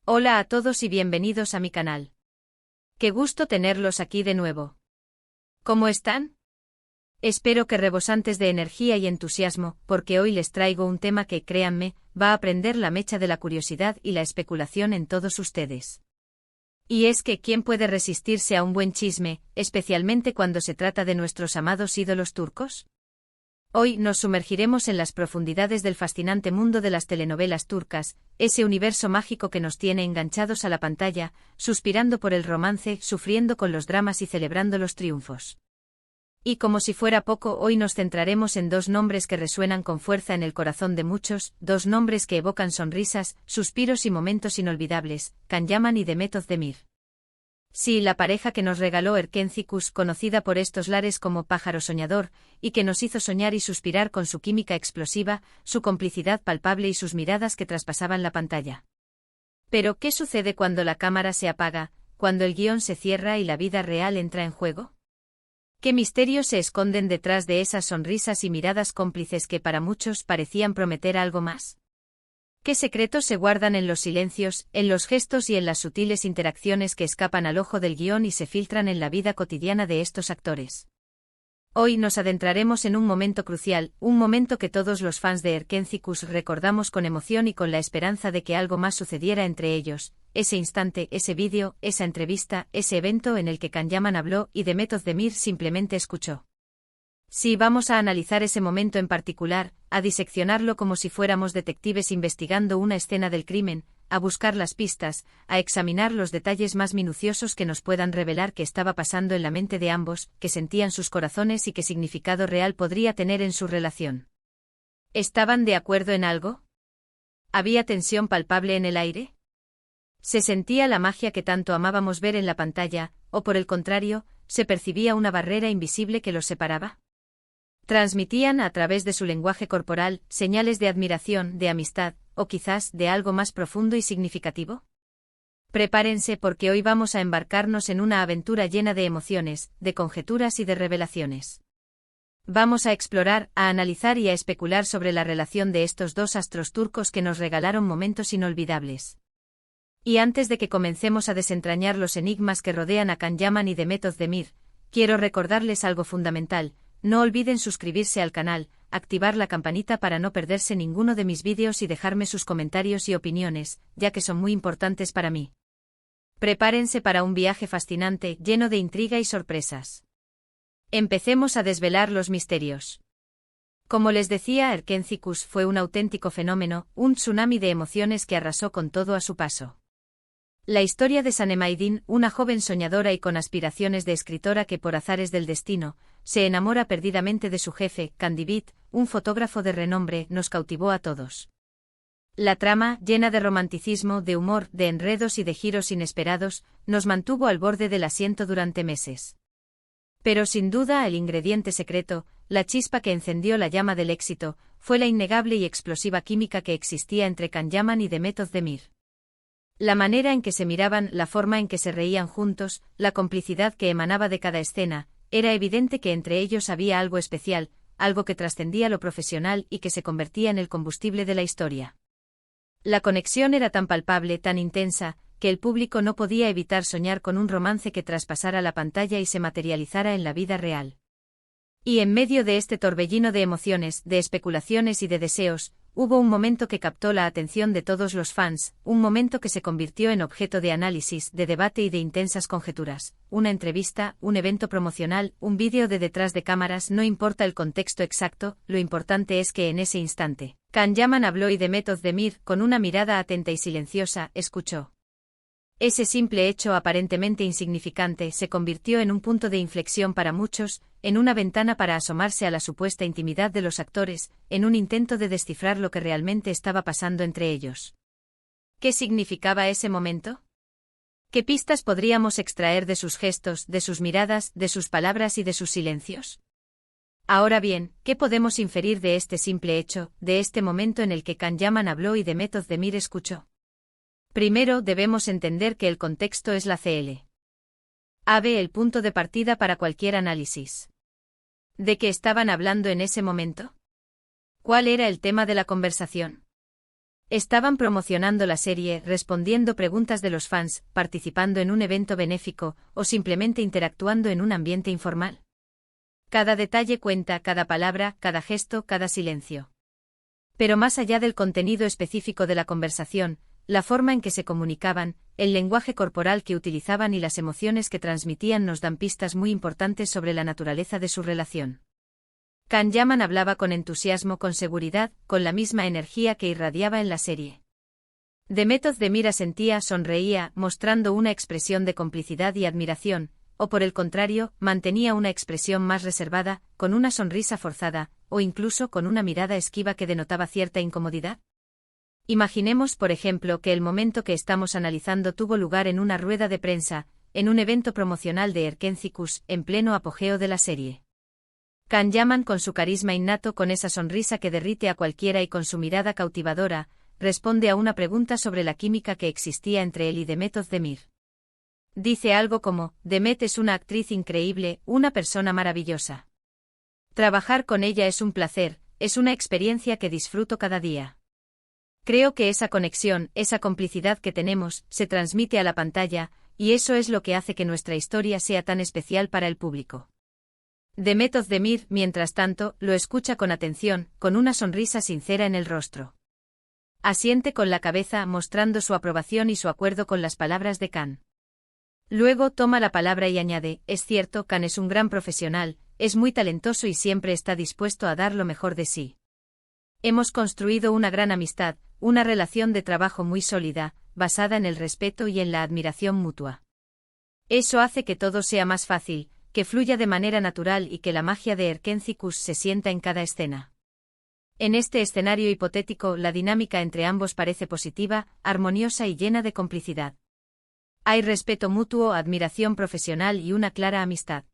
Hola a todos y bienvenidos a mi canal. Qué gusto tenerlos aquí de nuevo. ¿Cómo están? Espero que rebosantes de energía y entusiasmo, porque hoy les traigo un tema que, créanme, va a prender la mecha de la curiosidad y la especulación en todos ustedes. Y es que, ¿quién puede resistirse a un buen chisme, especialmente cuando se trata de nuestros amados ídolos turcos? Hoy nos sumergiremos en las profundidades del fascinante mundo de las telenovelas turcas, ese universo mágico que nos tiene enganchados a la pantalla, suspirando por el romance, sufriendo con los dramas y celebrando los triunfos. Y como si fuera poco, hoy nos centraremos en dos nombres que resuenan con fuerza en el corazón de muchos, dos nombres que evocan sonrisas, suspiros y momentos inolvidables, Can Yaman y Demet Özdemir. Sí, la pareja que nos regaló Erkencikus, conocida por estos lares como pájaro soñador, y que nos hizo soñar y suspirar con su química explosiva, su complicidad palpable y sus miradas que traspasaban la pantalla. Pero, ¿qué sucede cuando la cámara se apaga, cuando el guión se cierra y la vida real entra en juego? ¿Qué misterios se esconden detrás de esas sonrisas y miradas cómplices que para muchos parecían prometer algo más? ¿Qué secretos se guardan en los silencios, en los gestos y en las sutiles interacciones que escapan al ojo del guión y se filtran en la vida cotidiana de estos actores? Hoy nos adentraremos en un momento crucial, un momento que todos los fans de Erkencikus recordamos con emoción y con la esperanza de que algo más sucediera entre ellos, ese instante, ese vídeo, esa entrevista, ese evento en el que Can Yaman habló y Demet Özdemir simplemente escuchó. Sí, vamos a analizar ese momento en particular, a diseccionarlo como si fuéramos detectives investigando una escena del crimen, a buscar las pistas, a examinar los detalles más minuciosos que nos puedan revelar qué estaba pasando en la mente de ambos, qué sentían sus corazones y qué significado real podría tener en su relación. ¿Estaban de acuerdo en algo? ¿Había tensión palpable en el aire? ¿Se sentía la magia que tanto amábamos ver en la pantalla, o por el contrario, se percibía una barrera invisible que los separaba? ¿Transmitían a través de su lenguaje corporal señales de admiración, de amistad, o quizás de algo más profundo y significativo? Prepárense porque hoy vamos a embarcarnos en una aventura llena de emociones, de conjeturas y de revelaciones. Vamos a explorar, a analizar y a especular sobre la relación de estos dos astros turcos que nos regalaron momentos inolvidables. Y antes de que comencemos a desentrañar los enigmas que rodean a Can Yaman y Demet Özdemir, quiero recordarles algo fundamental. No olviden suscribirse al canal, activar la campanita para no perderse ninguno de mis vídeos y dejarme sus comentarios y opiniones, ya que son muy importantes para mí. Prepárense para un viaje fascinante, lleno de intriga y sorpresas. Empecemos a desvelar los misterios. Como les decía, Erkencikus fue un auténtico fenómeno, un tsunami de emociones que arrasó con todo a su paso. La historia de Sanem Aydin, una joven soñadora y con aspiraciones de escritora que por azares del destino, se enamora perdidamente de su jefe, Kandibit, un fotógrafo de renombre, nos cautivó a todos. La trama, llena de romanticismo, de humor, de enredos y de giros inesperados, nos mantuvo al borde del asiento durante meses. Pero sin duda el ingrediente secreto, la chispa que encendió la llama del éxito, fue la innegable y explosiva química que existía entre Can Yaman y Demet Özdemir. La manera en que se miraban, la forma en que se reían juntos, la complicidad que emanaba de cada escena, era evidente que entre ellos había algo especial, algo que trascendía lo profesional y que se convertía en el combustible de la historia. La conexión era tan palpable, tan intensa, que el público no podía evitar soñar con un romance que traspasara la pantalla y se materializara en la vida real. Y en medio de este torbellino de emociones, de especulaciones y de deseos, hubo un momento que captó la atención de todos los fans, un momento que se convirtió en objeto de análisis, de debate y de intensas conjeturas. Una entrevista, un evento promocional, un vídeo de detrás de cámaras, no importa el contexto exacto, lo importante es que en ese instante, Can Yaman habló y Demet Özdemir, con una mirada atenta y silenciosa, escuchó. Ese simple hecho aparentemente insignificante se convirtió en un punto de inflexión para muchos, en una ventana para asomarse a la supuesta intimidad de los actores, en un intento de descifrar lo que realmente estaba pasando entre ellos. ¿Qué significaba ese momento? ¿Qué pistas podríamos extraer de sus gestos, de sus miradas, de sus palabras y de sus silencios? Ahora bien, ¿qué podemos inferir de este simple hecho, de este momento en el que Can Yaman habló y Demet Özdemir escuchó? Primero debemos entender que el contexto es la CL. AB el punto de partida para cualquier análisis. ¿De qué estaban hablando en ese momento? ¿Cuál era el tema de la conversación? Estaban promocionando la serie, respondiendo preguntas de los fans, participando en un evento benéfico, o simplemente interactuando en un ambiente informal. Cada detalle cuenta, cada palabra, cada gesto, cada silencio. Pero más allá del contenido específico de la conversación, la forma en que se comunicaban, el lenguaje corporal que utilizaban y las emociones que transmitían nos dan pistas muy importantes sobre la naturaleza de su relación. Can Yaman hablaba con entusiasmo, con seguridad, con la misma energía que irradiaba en la serie. Demet Özdemir asentía, sonreía, mostrando una expresión de complicidad y admiración, o por el contrario, mantenía una expresión más reservada, con una sonrisa forzada, o incluso con una mirada esquiva que denotaba cierta incomodidad. Imaginemos, por ejemplo, que el momento que estamos analizando tuvo lugar en una rueda de prensa, en un evento promocional de Erkencikus, en pleno apogeo de la serie. Can Yaman, con su carisma innato, con esa sonrisa que derrite a cualquiera y con su mirada cautivadora, responde a una pregunta sobre la química que existía entre él y Demet Özdemir. Dice algo como: Demet es una actriz increíble, una persona maravillosa. Trabajar con ella es un placer, es una experiencia que disfruto cada día. Creo que esa conexión, esa complicidad que tenemos, se transmite a la pantalla, y eso es lo que hace que nuestra historia sea tan especial para el público. Demet Özdemir, mientras tanto, lo escucha con atención, con una sonrisa sincera en el rostro. Asiente con la cabeza, mostrando su aprobación y su acuerdo con las palabras de Can. Luego toma la palabra y añade: es cierto, Can es un gran profesional, es muy talentoso y siempre está dispuesto a dar lo mejor de sí. Hemos construido una gran amistad, una relación de trabajo muy sólida, basada en el respeto y en la admiración mutua. Eso hace que todo sea más fácil, que fluya de manera natural y que la magia de Erkencikus se sienta en cada escena. En este escenario hipotético, la dinámica entre ambos parece positiva, armoniosa y llena de complicidad. Hay respeto mutuo, admiración profesional y una clara amistad.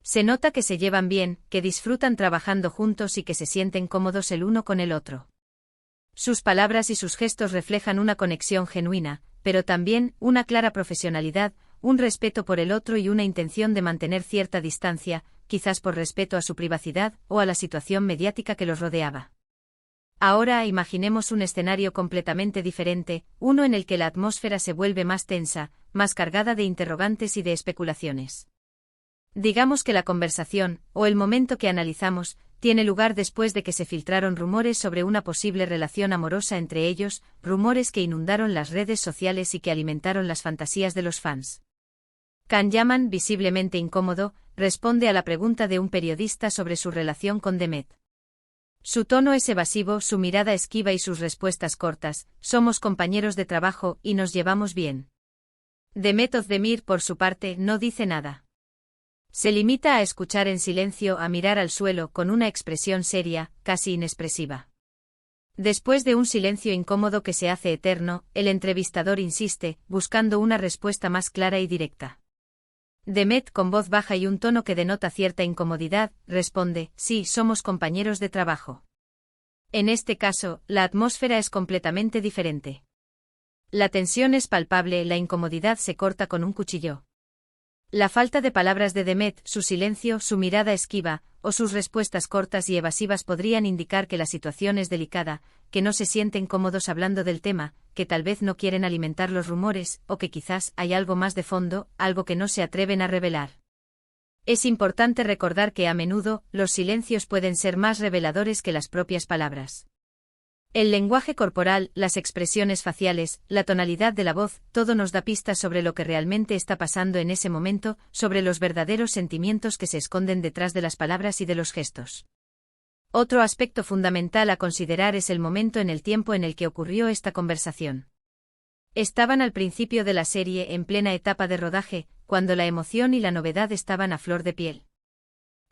Se nota que se llevan bien, que disfrutan trabajando juntos y que se sienten cómodos el uno con el otro. Sus palabras y sus gestos reflejan una conexión genuina, pero también una clara profesionalidad, un respeto por el otro y una intención de mantener cierta distancia, quizás por respeto a su privacidad o a la situación mediática que los rodeaba. Ahora imaginemos un escenario completamente diferente, uno en el que la atmósfera se vuelve más tensa, más cargada de interrogantes y de especulaciones. Digamos que la conversación, o el momento que analizamos, tiene lugar después de que se filtraron rumores sobre una posible relación amorosa entre ellos, rumores que inundaron las redes sociales y que alimentaron las fantasías de los fans. Can Yaman, visiblemente incómodo, responde a la pregunta de un periodista sobre su relación con Demet. Su tono es evasivo, su mirada esquiva y sus respuestas cortas: somos compañeros de trabajo y nos llevamos bien. Demet Özdemir, por su parte, no dice nada. Se limita a escuchar en silencio, a mirar al suelo con una expresión seria, casi inexpresiva. Después de un silencio incómodo que se hace eterno, el entrevistador insiste, buscando una respuesta más clara y directa. Demet, con voz baja y un tono que denota cierta incomodidad, responde: sí, somos compañeros de trabajo. En este caso, la atmósfera es completamente diferente. La tensión es palpable, la incomodidad se corta con un cuchillo. La falta de palabras de Demet, su silencio, su mirada esquiva, o sus respuestas cortas y evasivas podrían indicar que la situación es delicada, que no se sienten cómodos hablando del tema, que tal vez no quieren alimentar los rumores, o que quizás hay algo más de fondo, algo que no se atreven a revelar. Es importante recordar que a menudo, los silencios pueden ser más reveladores que las propias palabras. El lenguaje corporal, las expresiones faciales, la tonalidad de la voz, todo nos da pistas sobre lo que realmente está pasando en ese momento, sobre los verdaderos sentimientos que se esconden detrás de las palabras y de los gestos. Otro aspecto fundamental a considerar es el momento en el tiempo en el que ocurrió esta conversación. Estaban al principio de la serie, en plena etapa de rodaje, cuando la emoción y la novedad estaban a flor de piel.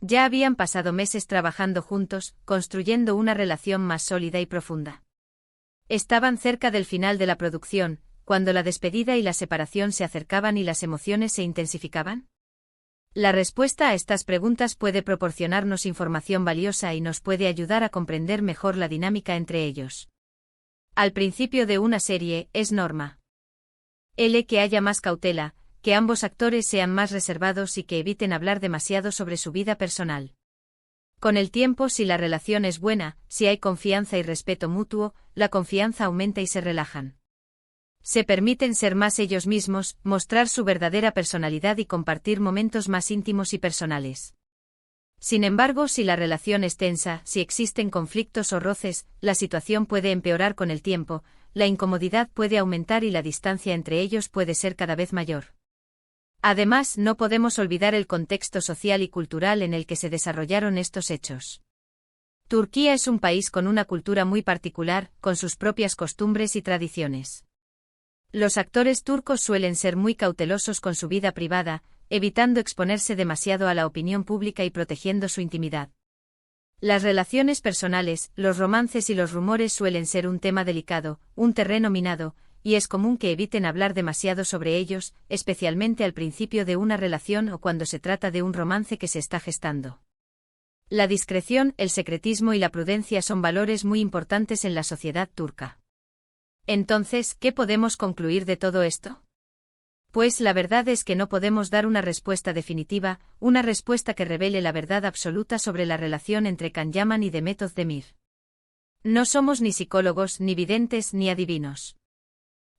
Ya habían pasado meses trabajando juntos, construyendo una relación más sólida y profunda. Estaban cerca del final de la producción, cuando la despedida y la separación se acercaban y las emociones se intensificaban. La respuesta a estas preguntas puede proporcionarnos información valiosa y nos puede ayudar a comprender mejor la dinámica entre ellos. Al principio de una serie, es norma. Que haya más cautela, que ambos actores sean más reservados y que eviten hablar demasiado sobre su vida personal. Con el tiempo, si la relación es buena, si hay confianza y respeto mutuo, la confianza aumenta y se relajan. Se permiten ser más ellos mismos, mostrar su verdadera personalidad y compartir momentos más íntimos y personales. Sin embargo, si la relación es tensa, si existen conflictos o roces, la situación puede empeorar con el tiempo, la incomodidad puede aumentar y la distancia entre ellos puede ser cada vez mayor. Además, no podemos olvidar el contexto social y cultural en el que se desarrollaron estos hechos. Turquía es un país con una cultura muy particular, con sus propias costumbres y tradiciones. Los actores turcos suelen ser muy cautelosos con su vida privada, evitando exponerse demasiado a la opinión pública y protegiendo su intimidad. Las relaciones personales, los romances y los rumores suelen ser un tema delicado, un terreno minado, y es común que eviten hablar demasiado sobre ellos, especialmente al principio de una relación o cuando se trata de un romance que se está gestando. La discreción, el secretismo y la prudencia son valores muy importantes en la sociedad turca. Entonces, ¿qué podemos concluir de todo esto? Pues la verdad es que no podemos dar una respuesta definitiva, una respuesta que revele la verdad absoluta sobre la relación entre Can Yaman y Demet Özdemir. No somos ni psicólogos, ni videntes, ni adivinos.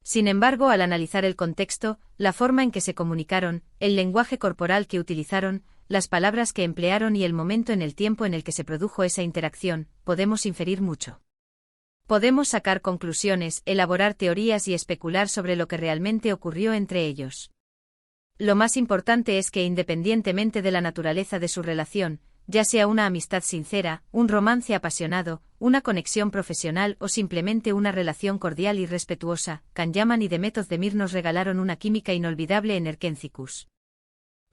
Sin embargo, al analizar el contexto, la forma en que se comunicaron, el lenguaje corporal que utilizaron, las palabras que emplearon y el momento en el tiempo en el que se produjo esa interacción, podemos inferir mucho. Podemos sacar conclusiones, elaborar teorías y especular sobre lo que realmente ocurrió entre ellos. Lo más importante es que independientemente de la naturaleza de su relación, ya sea una amistad sincera, un romance apasionado, una conexión profesional o simplemente una relación cordial y respetuosa, Can Yaman y Demet Özdemir nos regalaron una química inolvidable en Erkencikus.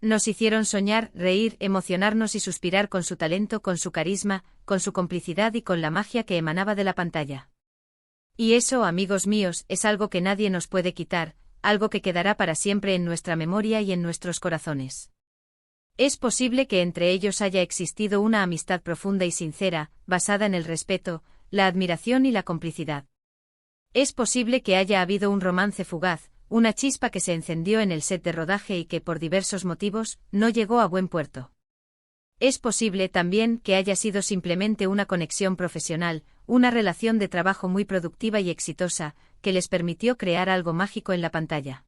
Nos hicieron soñar, reír, emocionarnos y suspirar con su talento, con su carisma, con su complicidad y con la magia que emanaba de la pantalla. Y eso, amigos míos, es algo que nadie nos puede quitar, algo que quedará para siempre en nuestra memoria y en nuestros corazones. Es posible que entre ellos haya existido una amistad profunda y sincera, basada en el respeto, la admiración y la complicidad. Es posible que haya habido un romance fugaz, una chispa que se encendió en el set de rodaje y que por diversos motivos no llegó a buen puerto. Es posible también que haya sido simplemente una conexión profesional, una relación de trabajo muy productiva y exitosa, que les permitió crear algo mágico en la pantalla.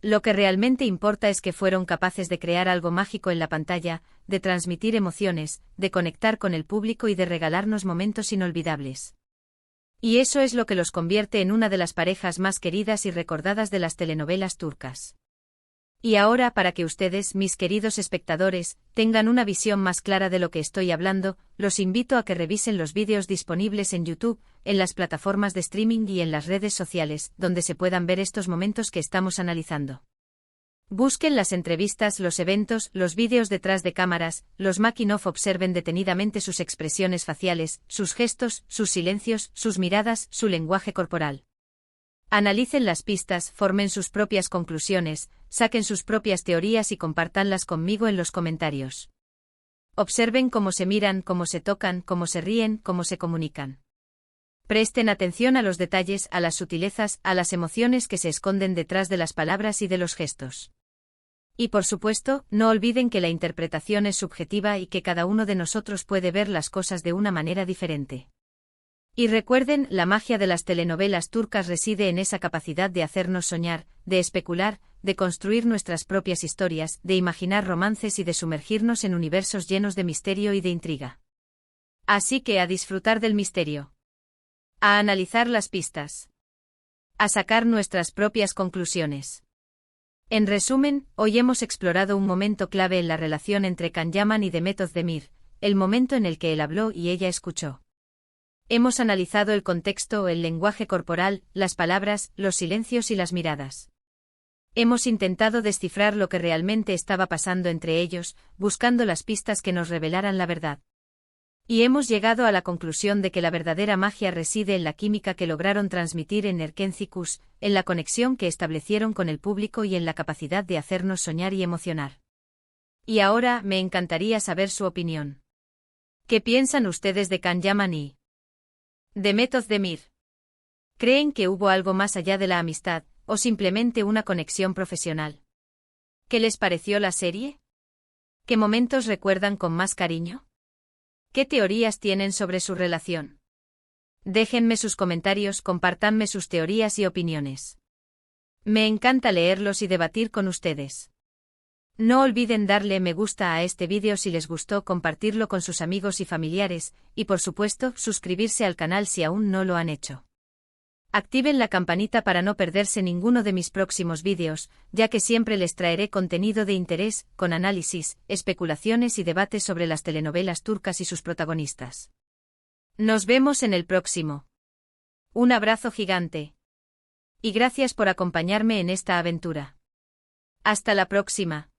Lo que realmente importa es que fueron capaces de crear algo mágico en la pantalla, de transmitir emociones, de conectar con el público y de regalarnos momentos inolvidables. Y eso es lo que los convierte en una de las parejas más queridas y recordadas de las telenovelas turcas. Y ahora, para que ustedes, mis queridos espectadores, tengan una visión más clara de lo que estoy hablando, los invito a que revisen los vídeos disponibles en YouTube, en las plataformas de streaming y en las redes sociales, donde se puedan ver estos momentos que estamos analizando. Busquen las entrevistas, los eventos, los vídeos detrás de cámaras, los making of, observen detenidamente sus expresiones faciales, sus gestos, sus silencios, sus miradas, su lenguaje corporal. Analicen las pistas, formen sus propias conclusiones, saquen sus propias teorías y compártanlas conmigo en los comentarios. Observen cómo se miran, cómo se tocan, cómo se ríen, cómo se comunican. Presten atención a los detalles, a las sutilezas, a las emociones que se esconden detrás de las palabras y de los gestos. Y por supuesto, no olviden que la interpretación es subjetiva y que cada uno de nosotros puede ver las cosas de una manera diferente. Y recuerden, la magia de las telenovelas turcas reside en esa capacidad de hacernos soñar, de especular, de construir nuestras propias historias, de imaginar romances y de sumergirnos en universos llenos de misterio y de intriga. Así que a disfrutar del misterio. A analizar las pistas. A sacar nuestras propias conclusiones. En resumen, hoy hemos explorado un momento clave en la relación entre Can Yaman y Demet Özdemir, el momento en el que él habló y ella escuchó. Hemos analizado el contexto, el lenguaje corporal, las palabras, los silencios y las miradas. Hemos intentado descifrar lo que realmente estaba pasando entre ellos, buscando las pistas que nos revelaran la verdad. Y hemos llegado a la conclusión de que la verdadera magia reside en la química que lograron transmitir en Erkencikus, en la conexión que establecieron con el público y en la capacidad de hacernos soñar y emocionar. Y ahora, me encantaría saber su opinión. ¿Qué piensan ustedes de Can Yaman y Demet Özdemir? ¿Creen que hubo algo más allá de la amistad, o simplemente una conexión profesional? ¿Qué les pareció la serie? ¿Qué momentos recuerdan con más cariño? ¿Qué teorías tienen sobre su relación? Déjenme sus comentarios, compártanme sus teorías y opiniones. Me encanta leerlos y debatir con ustedes. No olviden darle me gusta a este vídeo si les gustó, compartirlo con sus amigos y familiares, y por supuesto, suscribirse al canal si aún no lo han hecho. Activen la campanita para no perderse ninguno de mis próximos vídeos, ya que siempre les traeré contenido de interés, con análisis, especulaciones y debates sobre las telenovelas turcas y sus protagonistas. Nos vemos en el próximo. Un abrazo gigante. Y gracias por acompañarme en esta aventura. Hasta la próxima.